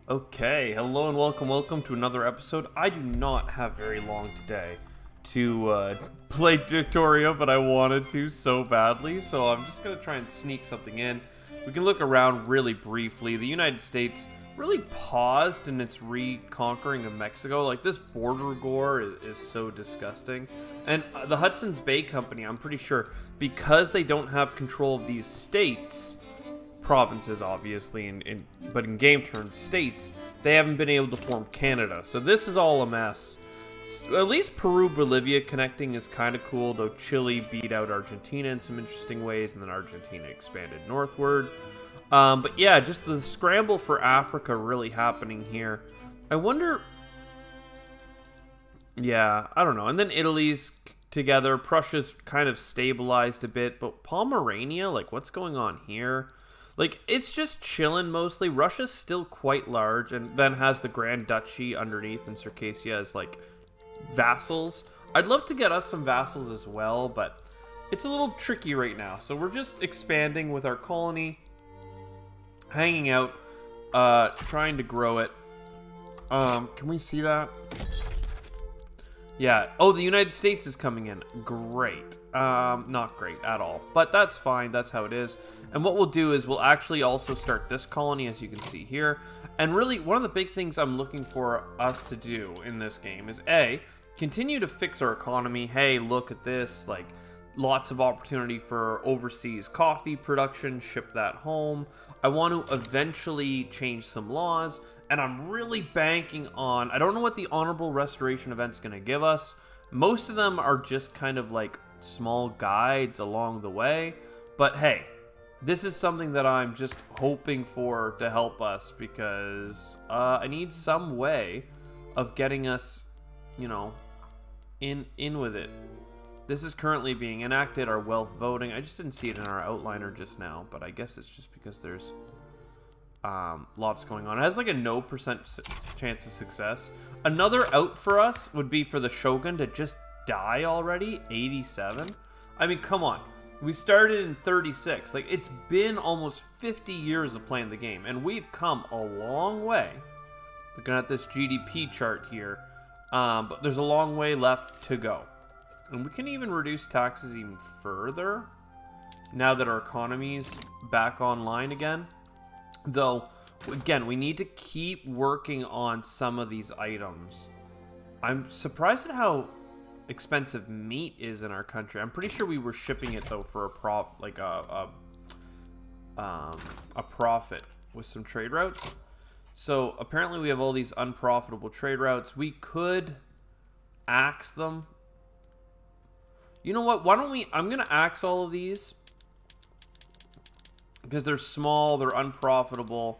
Okay, hello and welcome to another episode. I do not have very long today to play Victoria, but I wanted to so badly, so I'm just going to try and sneak something in. We can look around really briefly. The United States really paused in its reconquering of Mexico. Like, this border gore is so disgusting. And the Hudson's Bay Company, I'm pretty sure, because they don't have control of these states, provinces obviously, but in game terms, states, they haven't been able to form Canada. So this is all a mess. At least Peru-Bolivia connecting is kind of cool, though Chile beat out Argentina in some interesting ways, and then Argentina expanded northward. But yeah, just the scramble for Africa really happening here. I wonder... Yeah, I don't know. And then Italy's together. Prussia's kind of stabilized a bit, but Pomerania, like, what's going on here? Like, it's just chilling mostly. Russia's still quite large, and then has the Grand Duchy underneath, and Circassia as, like, vassals. I'd love to get us some vassals as well, but it's a little tricky right now. So we're just expanding with our colony, hanging out, trying to grow it. Can we see that? Yeah. Oh, the United States is coming in. Great. Not great at all, but that's fine. That's how it is. And what we'll do is we'll actually also start this colony, as you can see here. And really, one of the big things I'm looking for us to do in this game is A, continue to fix our economy. Hey, look at this. Like, lots of opportunity for overseas coffee production, ship that home. I want to eventually change some laws, and I'm really banking on, I don't know what the Honorable Restoration event's going to give us. Most of them are just kind of like small guides along the way, but hey, this is something that I'm just hoping for to help us, because I need some way of getting us, you know, in with it. This is currently being enacted, our wealth voting. I just didn't see it in our outliner just now, but I guess it's just because there's lots going on. It has like a no percent chance of success. Another out for us would be for the Shogun to just die already. 87. I mean, come on. We started in 36. Like, it's been almost 50 years of playing the game, and we've come a long way. Looking at this GDP chart here, but there's a long way left to go. And we can even reduce taxes even further now that our economy's back online again. Though, again, we need to keep working on some of these items. I'm surprised at how expensive meat is in our country. I'm pretty sure we were shipping it, though, for a profit with some trade routes. So, apparently we have all these unprofitable trade routes. We could axe them. You know what? Why don't we... I'm going to axe all of these, because they're small, they're unprofitable.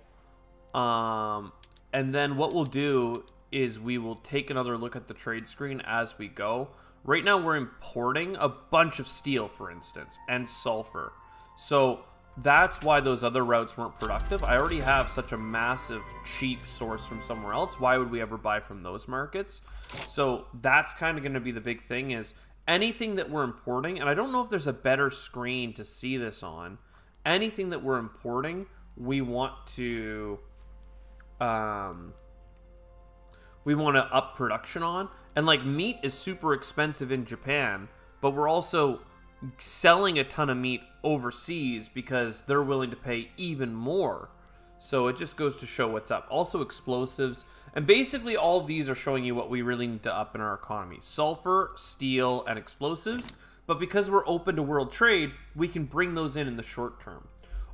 And then what we'll do is we will take another look at the trade screen as we go. Right now we're importing a bunch of steel, for instance, and sulfur. So that's why those other routes weren't productive. I already have such a massive, cheap source from somewhere else. Why would we ever buy from those markets? So that's kind of going to be the big thing, is anything that we're importing, and I don't know if there's a better screen to see this on, anything that we're importing, we want to up production on. And like, meat is super expensive in Japan, but we're also selling a ton of meat overseas because they're willing to pay even more. So it just goes to show what's up. Also explosives, and basically all of these are showing you what we really need to up in our economy: sulfur, steel, and explosives. But because we're open to world trade, we can bring those in the short term.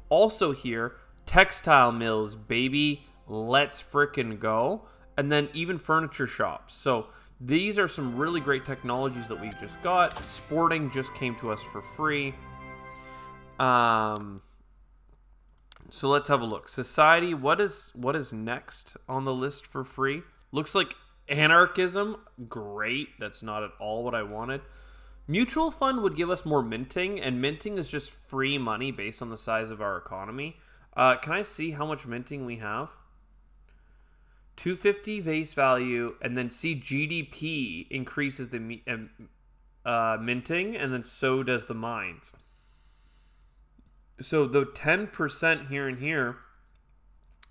Also here, textile mills, baby, let's frickin' go. And then even furniture shops. So these are some really great technologies that we just got. Sporting just came to us for free. So let's have a look. Society, what is next on the list for free? Looks like anarchism. Great. That's not at all what I wanted. Mutual fund would give us more minting, and minting is just free money based on the size of our economy. Can I see how much minting we have? 250 face value, and then see GDP increases the minting, and then so does the mines. So the 10% here and here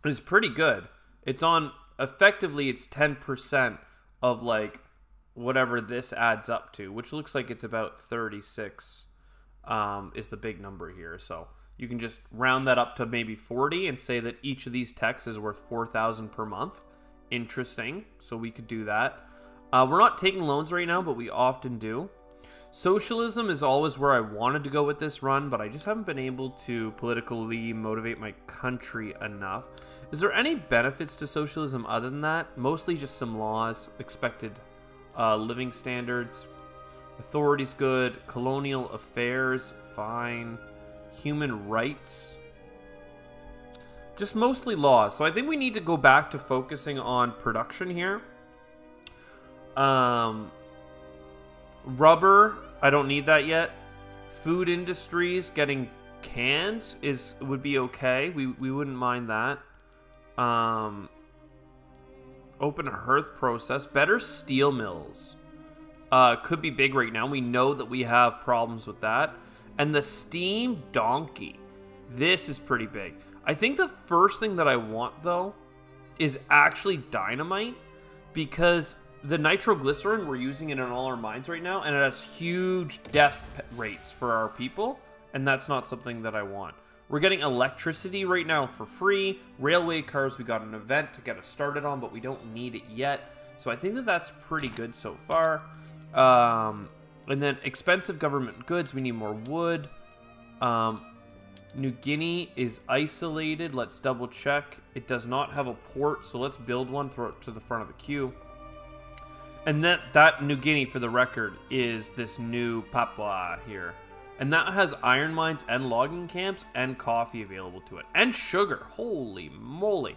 is pretty good. It's on, effectively, it's 10% of, like, whatever this adds up to, which looks like it's about 36 is the big number here. So you can just round that up to maybe 40 and say that each of these techs is worth 4,000 per month. Interesting. So we could do that. We're not taking loans right now, but we often do. Socialism is always where I wanted to go with this run, but I just haven't been able to politically motivate my country enough. Is there any benefits to socialism other than that? Mostly just some laws, expected living standards. Authority's good. Colonial affairs, fine. Human rights. Just mostly laws. So I think we need to go back to focusing on production here. Rubber, I don't need that yet. Food industries, getting cans would be okay. We wouldn't mind that. Open a hearth process. Better steel mills. Could be big right now. We know that we have problems with that. And the steam donkey. This is pretty big. I think the first thing that I want, though, is actually dynamite. Because the nitroglycerin, we're using it in all our mines right now, and it has huge death rates for our people, and that's not something that I want. We're getting electricity right now for free. Railway cars, we got an event to get us started on, but we don't need it yet. So I think that that's pretty good so far. And then expensive government goods, we need more wood. New Guinea is isolated. Let's double check. It does not have a port, so let's build one, throw it to the front of the queue. And that New Guinea, for the record, is this new Papua here. And that has iron mines and logging camps and coffee available to it. And sugar. Holy moly.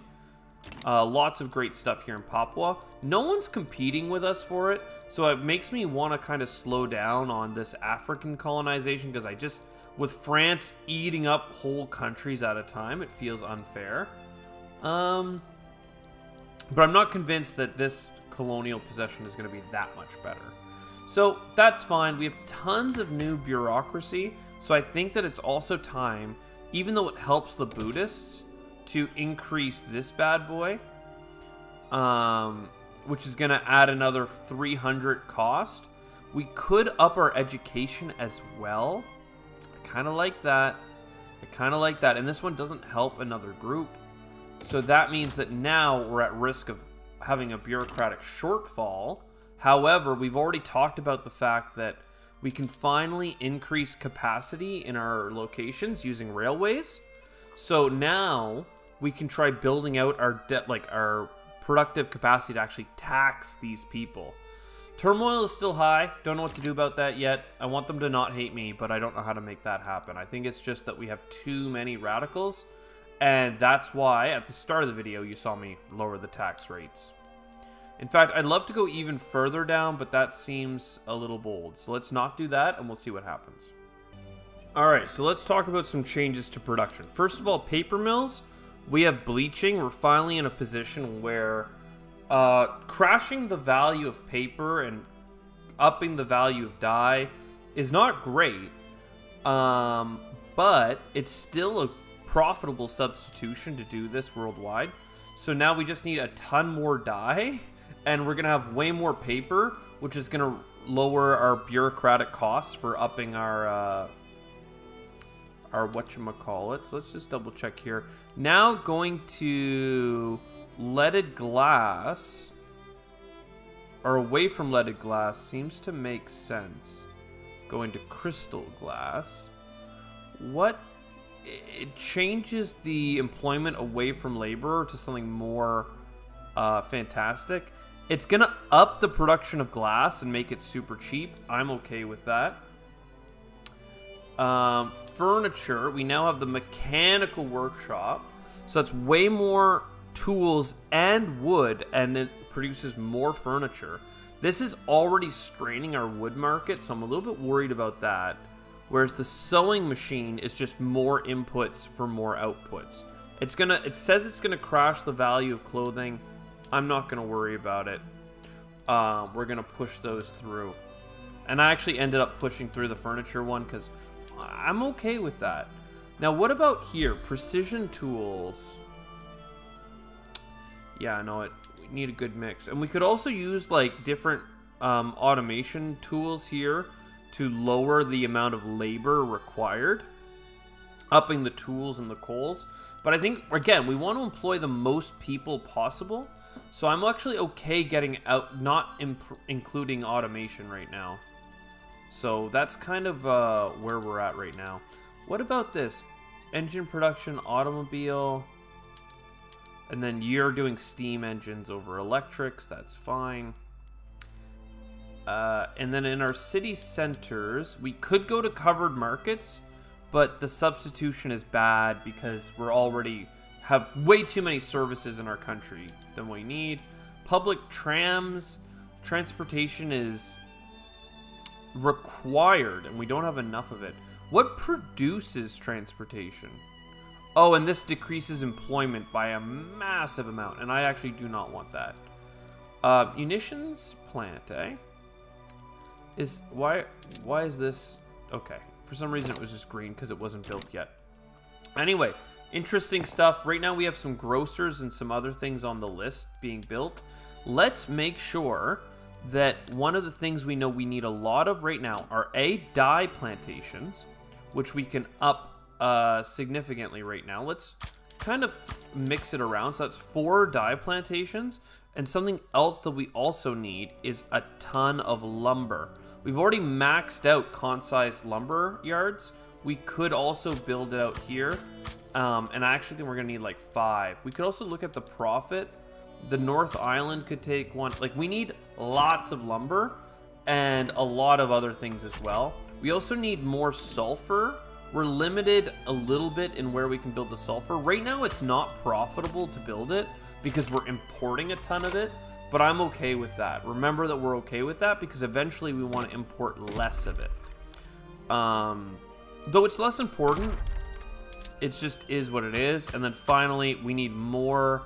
Lots of great stuff here in Papua. No one's competing with us for it, so it makes me want to kind of slow down on this African colonization, because I just, with France eating up whole countries at a time, it feels unfair. But I'm not convinced that this colonial possession is going to be that much better. So that's fine. We have tons of new bureaucracy, so I think that it's also time, even though it helps the Buddhists, to increase this bad boy, which is going to add another 300 cost. We could up our education as well. I kind of like that. And this one doesn't help another group. So that means that now we're at risk of having a bureaucratic shortfall. However, we've already talked about the fact that we can finally increase capacity in our locations using railways. So now we can try building out our productive capacity to actually tax these people. Turmoil is still high. Don't know what to do about that yet. I want them to not hate me, but I don't know how to make that happen. I think it's just that we have too many radicals, and that's why at the start of the video you saw me lower the tax rates. In fact, I'd love to go even further down, but that seems a little bold. So let's not do that, and we'll see what happens. Alright, so let's talk about some changes to production. First of all, paper mills. We have bleaching. We're finally in a position where crashing the value of paper and upping the value of dye is not great, but it's still a profitable substitution to do this worldwide. So now we just need a ton more dye, and we're going to have way more paper, which is going to lower our bureaucratic costs for upping our whatchamacallit. So let's just double check here. Now going to leaded glass, or away from leaded glass, seems to make sense. Going to crystal glass. It changes the employment away from labor to something more fantastic. It's gonna up the production of glass and make it super cheap. I'm okay with that. Furniture, we now have the mechanical workshop, so that's way more tools and wood, and it produces more furniture. This is already straining our wood market, so I'm a little bit worried about that. Whereas the sewing machine is just more inputs for more outputs. It says it's gonna crash the value of clothing. I'm not gonna worry about it. We're gonna push those through. And I actually ended up pushing through the furniture one because I'm okay with that. Now, what about here? Precision tools. yeah, no, we need a good mix. And we could also use like different automation tools here to lower the amount of labor required, upping the tools and the coals. But I think, again, we want to employ the most people possible. So I'm actually okay getting out, not including automation right now. So that's kind of where we're at right now. What about this? Engine production, automobile. And then you're doing steam engines over electrics. That's fine. And then in our city centers, we could go to covered markets, but the substitution is bad because we're already have way too many services in our country than we need. Public trams, transportation is required, and we don't have enough of it. What produces transportation? Oh, and this decreases employment by a massive amount, and I actually do not want that. Munitions plant, eh? Why is this okay? For some reason it was just green because it wasn't built yet. Anyway, interesting stuff. Right now we have some grocers and some other things on the list being built. Let's make sure that one of the things we know we need a lot of right now are dye plantations, which we can up significantly right now. Let's kind of mix it around. So that's 4 dye plantations, and something else that we also need is a ton of lumber. We've already maxed out concise lumber yards. We could also build it out here. And I actually think we're gonna need like 5. We could also look at the profit. The North Island could take 1. Like, we need lots of lumber and a lot of other things as well. We also need more sulfur. We're limited a little bit in where we can build the sulfur. Right now it's not profitable to build it because we're importing a ton of it. But I'm okay with that. Remember that we're okay with that because eventually we want to import less of it. Though it's less important, it just is what it is. And then finally, we need more.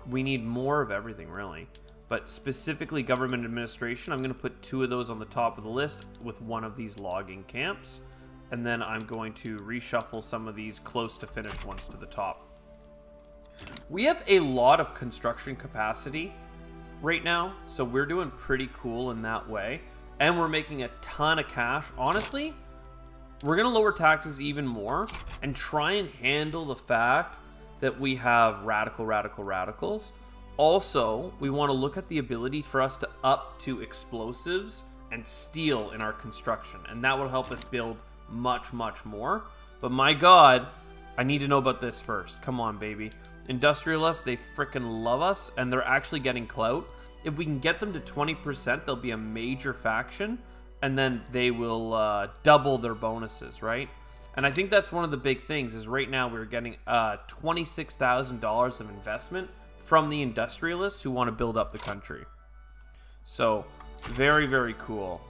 We need more of everything, really. But specifically government administration, I'm going to put 2 of those on the top of the list with one of these logging camps. And then I'm going to reshuffle some of these close to finished ones to the top. We have a lot of construction capacity right now, so we're doing pretty cool in that way. And we're making a ton of cash. Honestly, we're going to lower taxes even more and try and handle the fact that we have radicals. Also, we want to look at the ability for us to up to explosives and steel in our construction, and that will help us build much, much more. But my God, I need to know about this first. Come on, baby. Industrialists, they freaking love us, and they're actually getting clout. If we can get them to 20%, they'll be a major faction, and then they will double their bonuses, right? And I think that's one of the big things, is right now we're getting $26,000 of investment from the industrialists who want to build up the country. So, very, very cool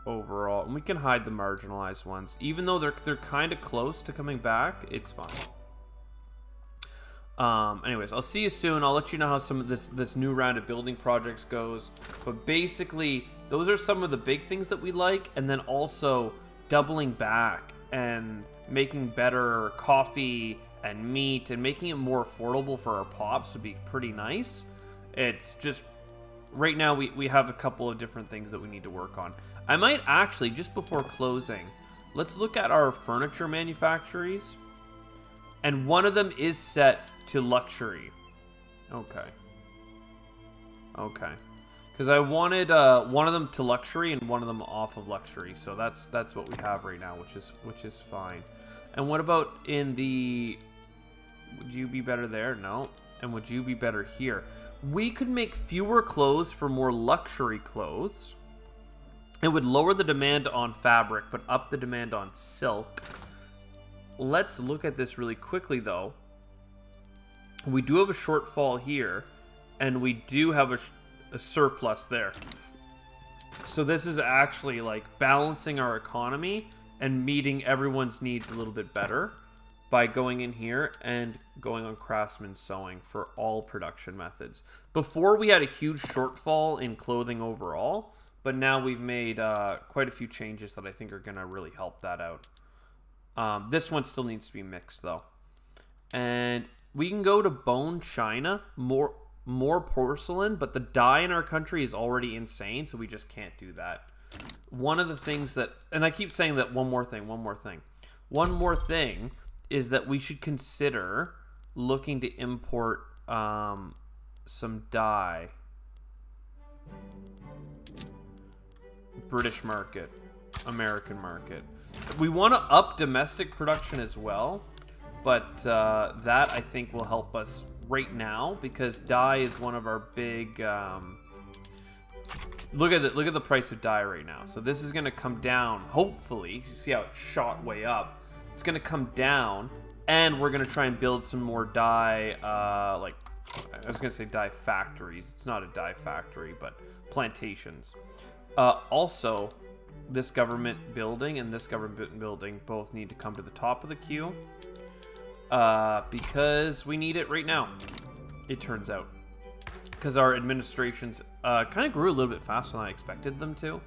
overall. And we can hide the marginalized ones. Even though they're kind of close to coming back, it's fine. Anyways, I'll see you soon. I'll let you know how some of this new round of building projects goes. But basically, those are some of the big things that we like. And then also doubling back and making better coffee and meat and making it more affordable for our pops would be pretty nice. It's just, right now we have a couple of different things that we need to work on. I might actually, just before closing, let's look at our furniture manufacturers. And one of them is set to luxury. Okay. Because I wanted one of them to luxury and one of them off of luxury. So that's what we have right now, which is fine. And what about in the... Would you be better there? No. And would you be better here? We could make fewer clothes for more luxury clothes. It would lower the demand on fabric, but up the demand on silk. Let's look at this really quickly, though. We do have a shortfall here, and we do have a surplus there. So this is actually like balancing our economy and meeting everyone's needs a little bit better by going in here and going on craftsman sewing for all production methods. Before, we had a huge shortfall in clothing overall, but now we've made quite a few changes that I think are going to really help that out. This one still needs to be mixed, though. And we can go to bone china, more porcelain, but the dye in our country is already insane, so we just can't do that. One of the things that, and I keep saying that one more thing is that we should consider looking to import some dye. British market, American market. We want to up domestic production as well, but that I think will help us right now because dye is one of our big. Look at the price of dye right now. So this is going to come down. Hopefully, you see how it shot way up. It's going to come down, and we're going to try and build some more dye. Like I was going to say dye factories. It's not a dye factory, but plantations. Also, this government building and this government building both need to come to the top of the queue because we need it right now, it turns out. Because our administrations kind of grew a little bit faster than I expected them to.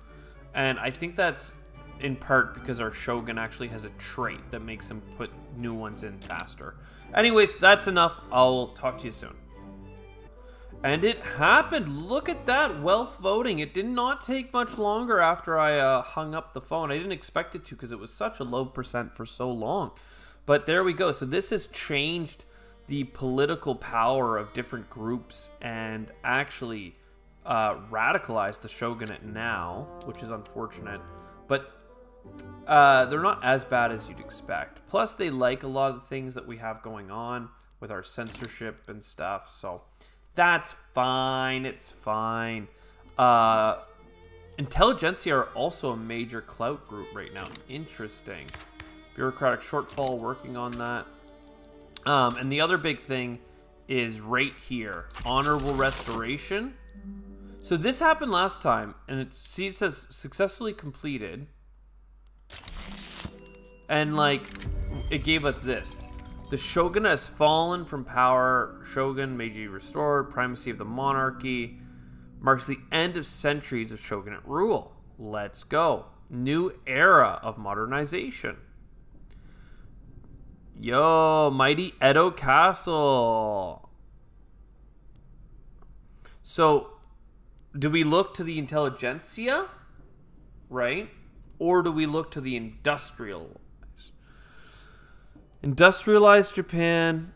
And I think that's in part because our shogun actually has a trait that makes him put new ones in faster. Anyways, that's enough. I'll talk to you soon. And it happened. Look at that wealth voting. It did not take much longer after I hung up the phone. I didn't expect it to because it was such a low percent for so long. But there we go. So this has changed the political power of different groups and actually radicalized the shogunate now, which is unfortunate. But they're not as bad as you'd expect. Plus, they like a lot of the things that we have going on with our censorship and stuff. So that's fine. It's fine. Intelligentsia are also a major clout group right now. Interesting. Bureaucratic shortfall, working on that. And the other big thing is right here. Honorable restoration. So this happened last time, and it says successfully completed. And, like, it gave us this. The shogun has fallen from power. Shogun Meiji restored. Primacy of the monarchy. Marks the end of centuries of shogunate rule. Let's go. New era of modernization. Yo, mighty Edo Castle. So, do we look to the intelligentsia? Right? Or do we look to the industrialized? Industrialized Japan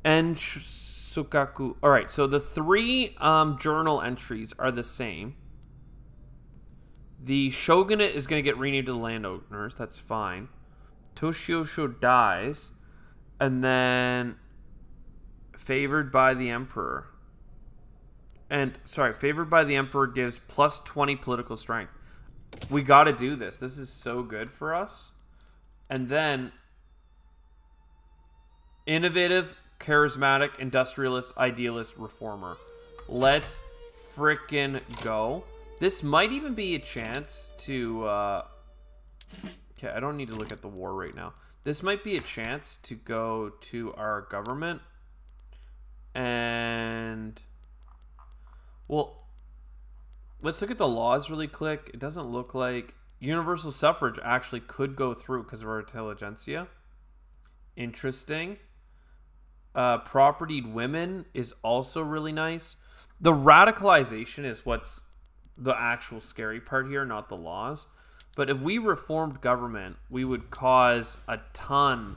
and Sukaku. Alright, so the three journal entries are the same. The shogunate is going to get renamed to the landowners. That's fine. Toshiosho dies. And then favored by the emperor. And, sorry, favored by the emperor gives plus 20 political strength. We got to do this. This is so good for us. And then innovative, charismatic, industrialist, idealist, reformer. Let's frickin' go. This might even be a chance to... okay, I don't need to look at the war right now. This might be a chance to go to our government and... Well, let's look at the laws really quick. It doesn't look like... Universal suffrage actually could go through because of our intelligentsia. Interesting. Propertied women is also really nice. The radicalization is what's the actual scary part here, not the laws. But if we reformed government, we would cause a ton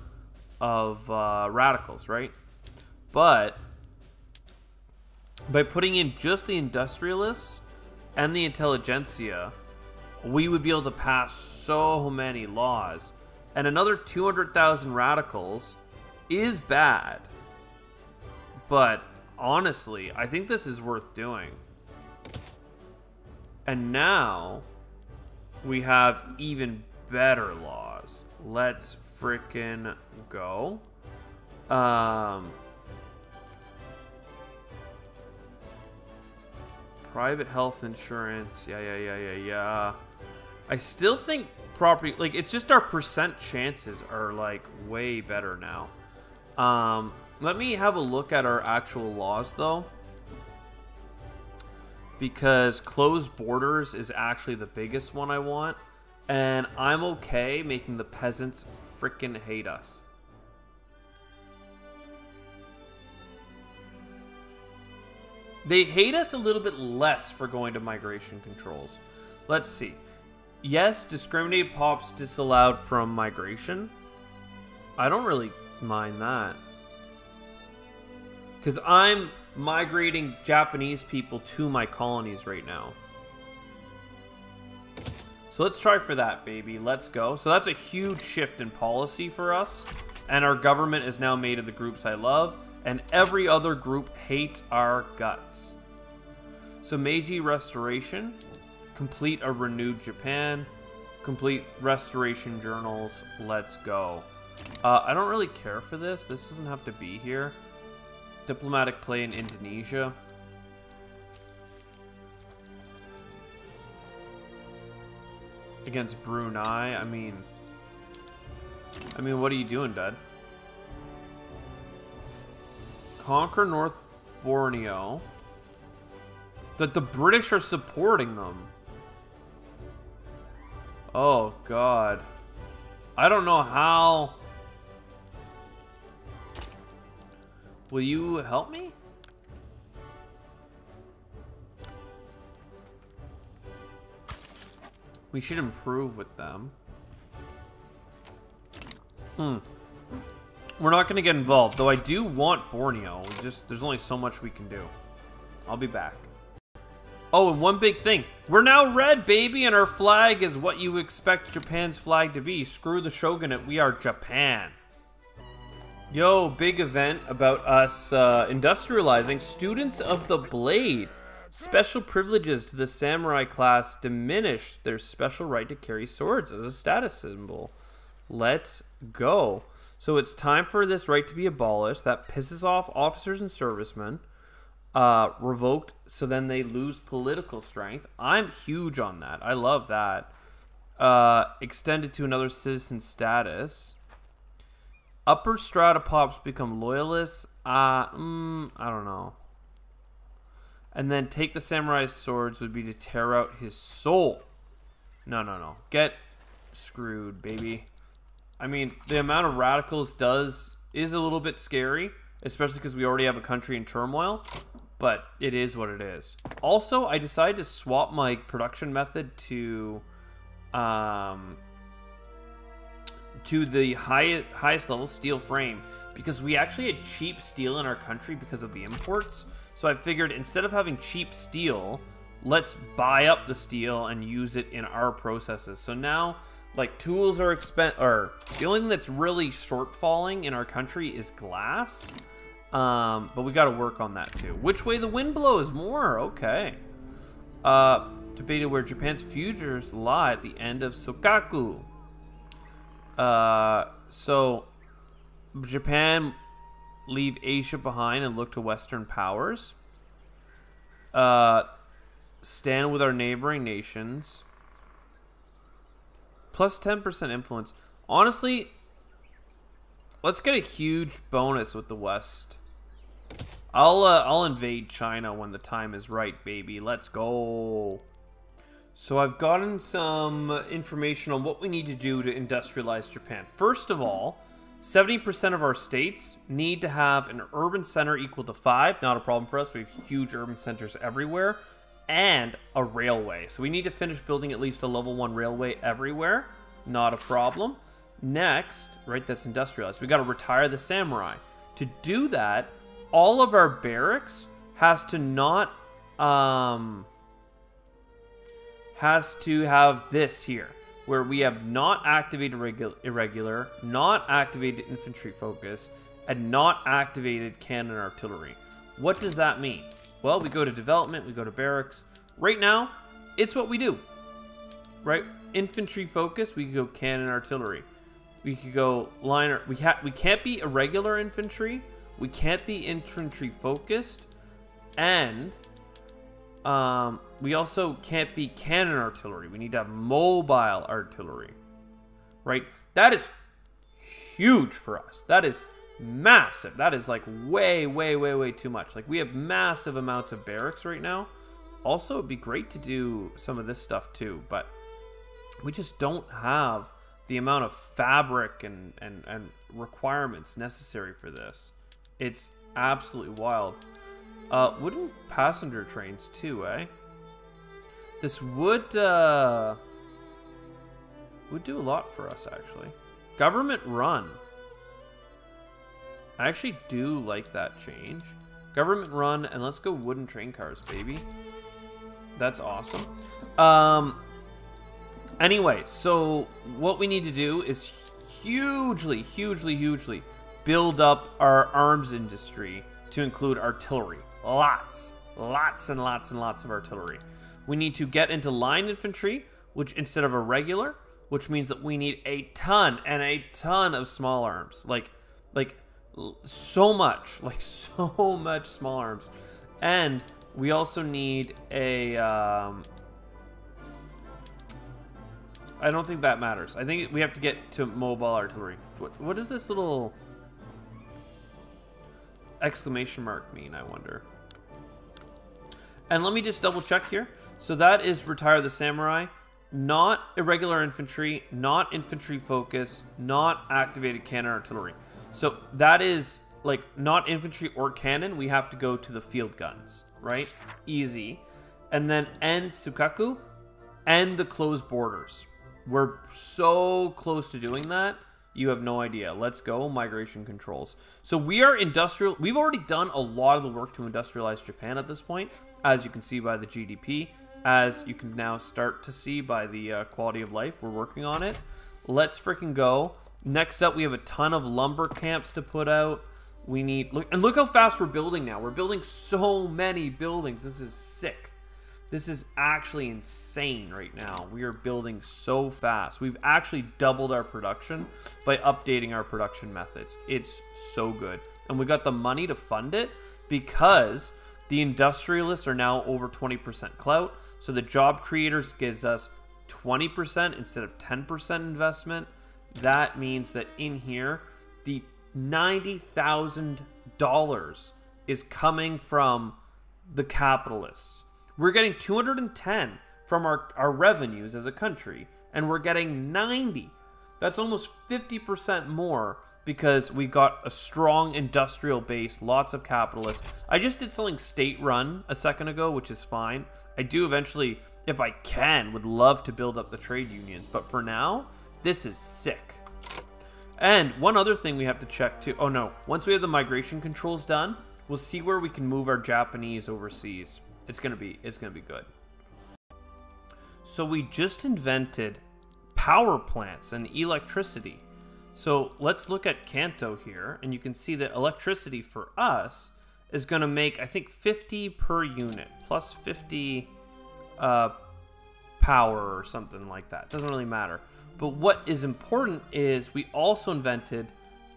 of radicals, right? But by putting in just the industrialists and the intelligentsia, we would be able to pass so many laws. And another 200,000 radicals is bad. But honestly, I think this is worth doing. And now we have even better laws. Let's frickin' go. Private health insurance. Yeah. I still think property, like, it's just our percent chances are, like, way better now. Let me have a look at our actual laws, though. Because closed borders is actually the biggest one I want. And I'm okay making the peasants frickin' hate us. They hate us a little bit less for going to migration controls. Let's see. Yes, discriminate pops disallowed from migration. I don't really mind that. Because I'm migrating Japanese people to my colonies right now. So let's try for that, baby. Let's go. So that's a huge shift in policy for us. And our government is now made of the groups I love. And every other group hates our guts. So Meiji Restoration. Complete a renewed Japan. Complete restoration journals. Let's go. I don't really care for this. This doesn't have to be here. Diplomatic play in Indonesia. Against Brunei. I mean, what are you doing, Dad? Conquer North Borneo. That the British are supporting them. Oh, God. I don't know how. Will you help me? We should improve with them. We're not going to get involved, though I do want Borneo. There's only so much we can do. I'll be back. Oh, and one big thing. We're now red, baby, and our flag is what you expect Japan's flag to be. Screw the shogunate. We are Japan. Yo, big event about us industrializing. Students of the Blade. Special privileges to the samurai class diminish their special right to carry swords as a status symbol. Let's go. So it's time for this right to be abolished. That pisses off officers and servicemen. Revoked, so then they lose political strength. I'm huge on that. I love that. Extended to another citizen status. Upper strata pops become loyalists. I don't know. And then take the samurai's swords would be to tear out his soul. No. Get screwed, baby. I mean, the amount of radicals is a little bit scary, especially because we already have a country in turmoil. But it is what it is. Also, I decided to swap my production method to the highest level steel frame, because we actually had cheap steel in our country because of the imports. So I figured instead of having cheap steel, let's buy up the steel and use it in our processes. So now, like, tools are the only thing that's really shortfalling in our country is glass. But we got to work on that too. Which way the wind blows more? Okay. Debated where Japan's futures lie at the end of Sokaku. So Japan leave Asia behind and look to Western powers. Stand with our neighboring nations. Plus 10% influence. Honestly, let's get a huge bonus with the West. I'll invade China when the time is right, baby. Let's go. So I've gotten some information on what we need to do to industrialize Japan. First of all, 70% of our states need to have an urban center equal to 5. Not a problem for us. We have huge urban centers everywhere. And a railway. So we need to finish building at least a level 1 railway everywhere. Not a problem. Next, right, that's industrialized. We got to retire the samurai. To do that, all of our barracks has to have this here, where we have not activated irregular, not activated infantry focus, and not activated cannon artillery. What does that mean? Well, we go to development, we go to barracks. Right now, it's what we do. Right? Infantry focus, we could go cannon artillery. We could go liner. We can't be irregular infantry. We can't be infantry focused, and we also can't be cannon artillery. We need to have mobile artillery, right? That is huge for us. That is massive. That is like way too much. Like, we have massive amounts of barracks right now. Also, it'd be great to do some of this stuff too, but we just don't have the amount of fabric and requirements necessary for this. It's absolutely wild. Wooden passenger trains too, eh? This would do a lot for us, actually. Government run. I actually do like that change. Government run, and let's go wooden train cars, baby. That's awesome. Anyway, so what we need to do is hugely build up our arms industry to include artillery. Lots and lots of artillery. We need to get into line infantry, which instead of a regular, which means that we need a ton of small arms. Like so much small arms. And we also need a I don't think that matters. I think we have to get to mobile artillery. What does this little exclamation mark mean, I wonder? And let me just double check here. So that is retire the samurai, not irregular infantry, not infantry focus, not activated cannon artillery. So that is like not infantry or cannon. We have to go to the field guns, right? Easy. And then end Sukaku and the closed borders. We're so close to doing that. You have no idea. Let's go. Migration controls. So we are industrial. We've already done a lot of the work to industrialize Japan at this point, as you can see by the GDP, as you can now start to see by the quality of life. We're working on it. Let's freaking go. Next up, we have a ton of lumber camps to put out. We need... Look how fast we're building now. We're building so many buildings. This is sick. This is actually insane right now. We are building so fast. We've actually doubled our production by updating our production methods. It's so good. And we got the money to fund it because the industrialists are now over 20% clout. So the job creators gives us 20% instead of 10% investment. That means that in here, the $90,000 is coming from the capitalists. We're getting 210 from our revenues as a country, and we're getting 90. That's almost 50% more because we got a strong industrial base, lots of capitalists. I just did something state-run a second ago, which is fine. I do eventually, if I can, would love to build up the trade unions, but for now, this is sick. And one other thing we have to check too. Oh no, once we have the migration controls done, we'll see where we can move our Japanese overseas. It's gonna be good. So we just invented power plants and electricity. So let's look at Kanto here, and you can see that electricity for us is gonna make, I think, 50 per unit, plus 50 power or something like that. Doesn't really matter. But what is important is we also invented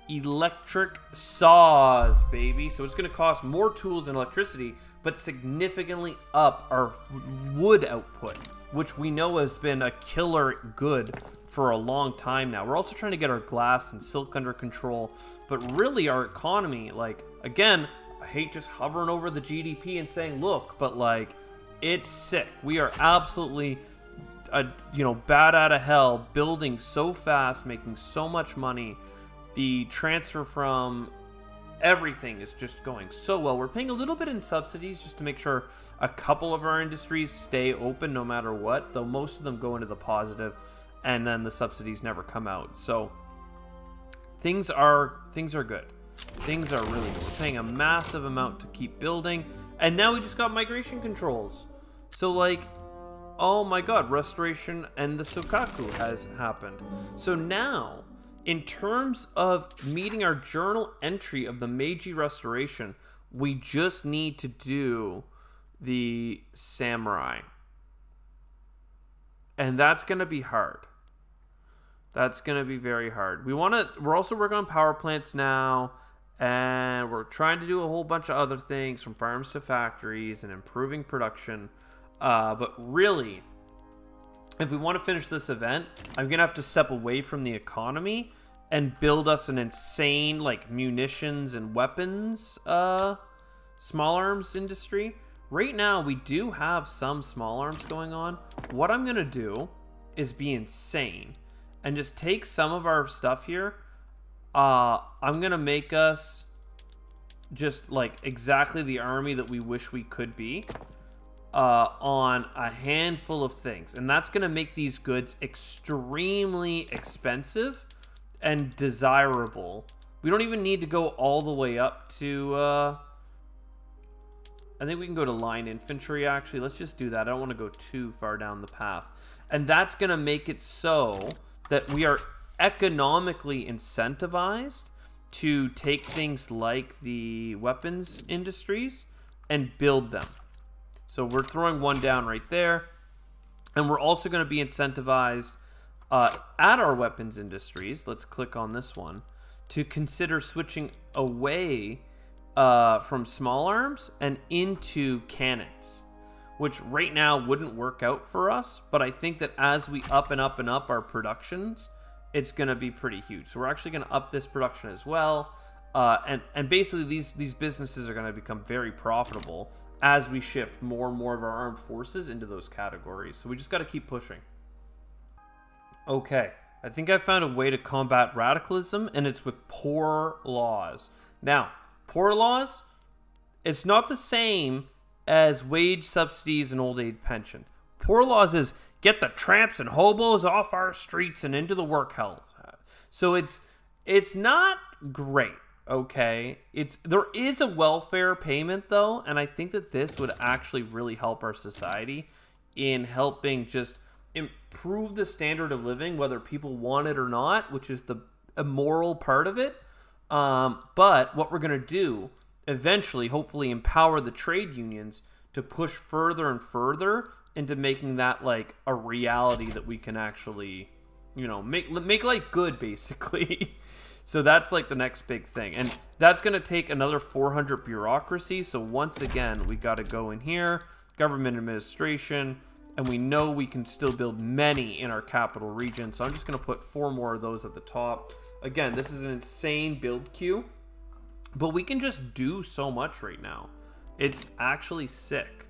electric saws, baby. So it's going to cost more tools and electricity, but significantly up our wood output, which we know has been a killer good for a long time now. We're also trying to get our glass and silk under control, but really our economy, like, again, I hate just hovering over the GDP and saying, look, but like, it's sick. We are absolutely... bat out of hell, building so fast, making so much money. The transfer from everything is just going so well. We're paying a little bit in subsidies just to make sure a couple of our industries stay open no matter what, though most of them go into the positive, and then the subsidies never come out. So things are good. Things are really good. We're paying a massive amount to keep building, and now we just got migration controls. So like, oh my god, restoration and the Sokaku has happened. So now, in terms of meeting our journal entry of the Meiji Restoration, we just need to do the samurai. And that's going to be hard. That's going to be very hard. We're also working on power plants now, and we're trying to do a whole bunch of other things, from farms to factories and improving production. But really, if we want to finish this event, I'm going to have to step away from the economy and build us an insane, like, munitions and weapons, small arms industry. Right now, we do have some small arms going on. What I'm going to do is be insane and just take some of our stuff here. I'm going to make us just like exactly the army that we wish we could be on a handful of things. And that's going to make these goods extremely expensive and desirable. We don't even need to go all the way up to... I think we can go to line infantry, actually. Let's just do that. I don't want to go too far down the path. And that's going to make it so that we are economically incentivized to take things like the weapons industries and build them. So we're throwing one down right there. And we're also going to be incentivized at our weapons industries. Let's click on this one to consider switching away from small arms and into cannons, which right now wouldn't work out for us. But I think that as we up and up and up our productions, it's going to be pretty huge. So we're actually going to up this production as well. And basically these businesses are going to become very profitable as we shift more and more of our armed forces into those categories. So we just got to keep pushing. Okay, I think I found a way to combat radicalism, and it's with poor laws. Now, poor laws, it's not the same as wage subsidies and old age pension. Poor laws is get the tramps and hobos off our streets and into the work health. So it's not great, okay? There is a welfare payment though, and I think that this would actually really help our society in helping just improve the standard of living, whether people want it or not, which is the immoral part of it. But what we're going to do eventually, hopefully empower the trade unions to push further and further into making that like a reality that we can actually, you know, make life good, basically. So that's like the next big thing. And that's going to take another 400 bureaucracy. So once again, we got to go in here, government administration, and we know we can still build many in our capital region. So I'm just going to put 4 more of those at the top. Again, this is an insane build queue, but we can just do so much right now. It's actually sick.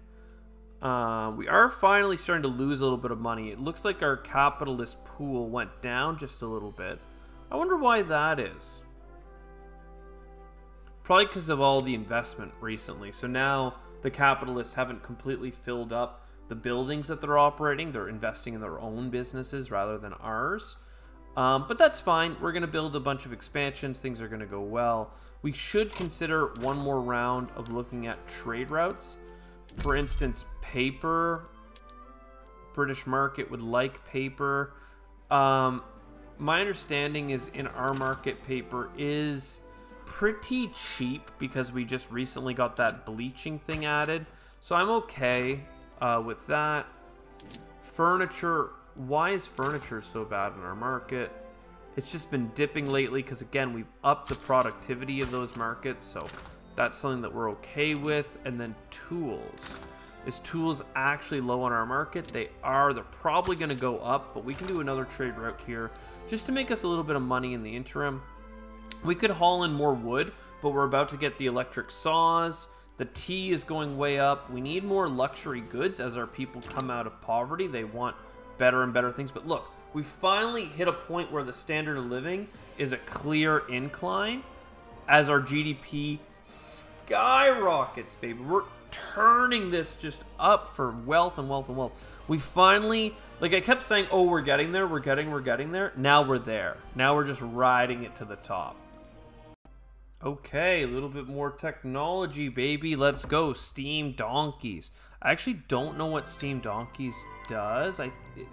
We are finally starting to lose a little bit of money. It looks like our capitalist pool went down just a little bit. I wonder why that is. Probably because of all the investment recently. So now the capitalists haven't completely filled up the buildings that they're operating. They're investing in their own businesses rather than ours. But that's fine. We're going to build a bunch of expansions. Things are going to go well. We should consider one more round of looking at trade routes. For instance, paper. British market would like paper. My understanding is in our market, paper is pretty cheap because we just recently got that bleaching thing added. So I'm okay with that. Furniture. Why is furniture so bad in our market? It's just been dipping lately because, again, we've upped the productivity of those markets. So that's something that we're okay with. And then tools. Is tools actually low on our market? They are. They're probably going to go up, but we can do another trade route here just to make us a little bit of money in the interim. We could haul in more wood, but we're about to get the electric saws. The tea is going way up. We need more luxury goods as our people come out of poverty. They want better and better things. But look, we finally hit a point where the standard of living is a clear incline as our GDP skyrockets, baby. We're turning this just up for wealth and wealth and wealth. We finally, like I kept saying, oh, we're getting there, we're getting there. Now we're there. Now we're just riding it to the top. Okay, a little bit more technology, baby. Let's go. Steam donkeys. I actually don't know what Steam donkeys does.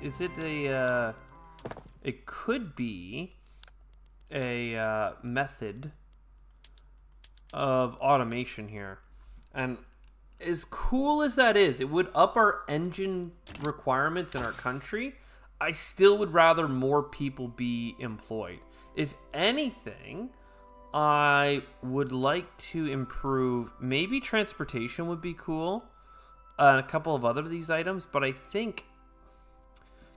Is it a it could be a method of automation here. And as cool as that is, it would up our engine requirements in our country. I still would rather more people be employed. If anything, I would like to improve, maybe transportation would be cool, and a couple of other of these items, but I think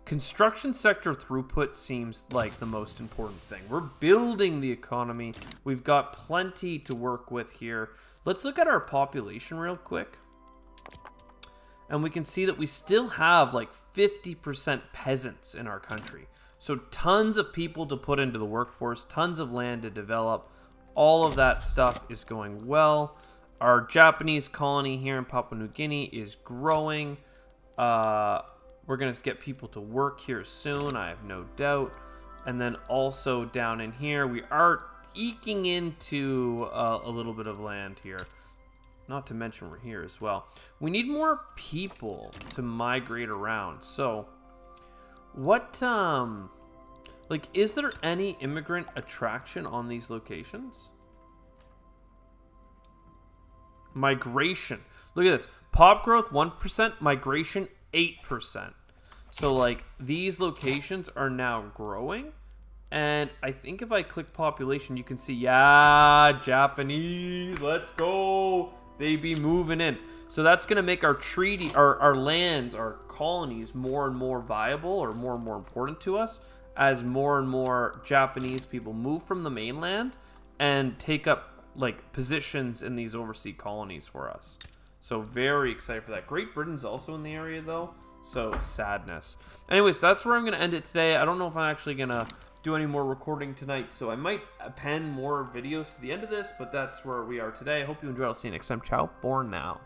construction sector throughput seems like the most important thing. We're building the economy. We've got plenty to work with here. Let's look at our population real quick. And we can see that we still have like 50% peasants in our country. So tons of people to put into the workforce, tons of land to develop. all of that stuff is going well. Our Japanese colony here in Papua New Guinea is growing. We're going to get people to work here soon, I have no doubt. And then also down in here, we are eking into a little bit of land here. Not to mention we're here as well. We need more people to migrate around. So, what, like, is there any immigrant attraction on these locations? Migration. Look at this. Pop growth 1%, migration 8%. So like these locations are now growing. And I think if I click population, you can see, yeah, Japanese, let's go. They be moving in. So that's going to make our treaty, our lands, our colonies more and more viable or more and more important to us as more and more Japanese people move from the mainland and take up like positions in these overseas colonies for us. So very excited for that. Great Britain's also in the area though. So sadness. Anyways, that's where I'm going to end it today. I don't know if I'm actually going to do any more recording tonight, so I might append more videos to the end of this, but that's where we are today. I hope you enjoyed. I'll see you next time. Ciao for now.